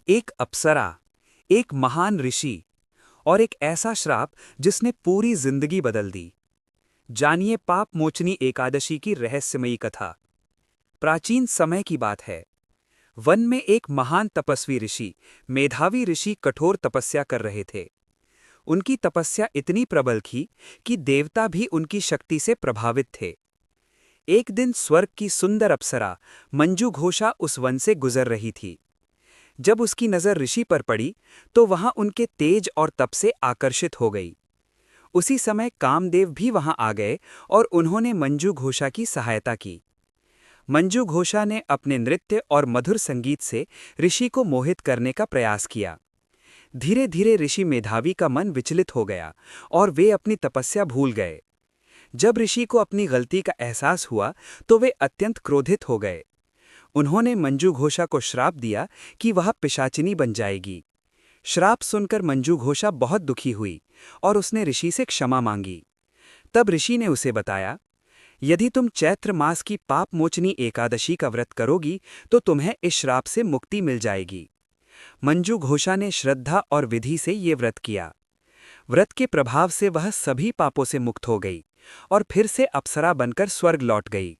एक अप्सरा, एक महान ऋषि और एक ऐसा श्राप जिसने पूरी जिंदगी बदल दी। जानिए पाप मोचनी एकादशी की रहस्यमयी कथा। प्राचीन समय की बात है। वन में एक महान तपस्वी ऋषि, मेधावी ऋषि कठोर तपस्या कर रहे थे। उनकी तपस्या इतनी प्रबल थी कि देवता भी उनकी शक्ति से प्रभावित थे। एक दिन स्वर्ग की सुंदर अप्सरा मंजू घोषा उस वन से गुजर रही थी। जब उसकी नज़र ऋषि पर पड़ी तो वहां उनके तेज और तप से आकर्षित हो गई। उसी समय कामदेव भी वहां आ गए और उन्होंने मंजू घोषा की सहायता की। मंजू घोषा ने अपने नृत्य और मधुर संगीत से ऋषि को मोहित करने का प्रयास किया। धीरे धीरे ऋषि मेधावी का मन विचलित हो गया और वे अपनी तपस्या भूल गए। जब ऋषि को अपनी गलती का एहसास हुआ तो वे अत्यंत क्रोधित हो गए। उन्होंने मंजू घोषा को श्राप दिया कि वह पिशाचिनी बन जाएगी। श्राप सुनकर मंजू घोषा बहुत दुखी हुई और उसने ऋषि से क्षमा मांगी। तब ऋषि ने उसे बताया, यदि तुम चैत्र मास की पाप मोचनी एकादशी का व्रत करोगी तो तुम्हें इस श्राप से मुक्ति मिल जाएगी। मंजू घोषा ने श्रद्धा और विधि से ये व्रत किया। व्रत के प्रभाव से वह सभी पापों से मुक्त हो गई और फिर से अप्सरा बनकर स्वर्ग लौट गई।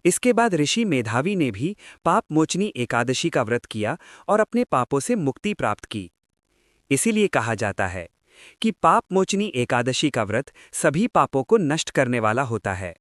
इसके बाद ऋषि मेधावी ने भी पाप मोचनी एकादशी का व्रत किया और अपने पापों से मुक्ति प्राप्त की। इसीलिए कहा जाता है कि पाप मोचनी एकादशी का व्रत सभी पापों को नष्ट करने वाला होता है।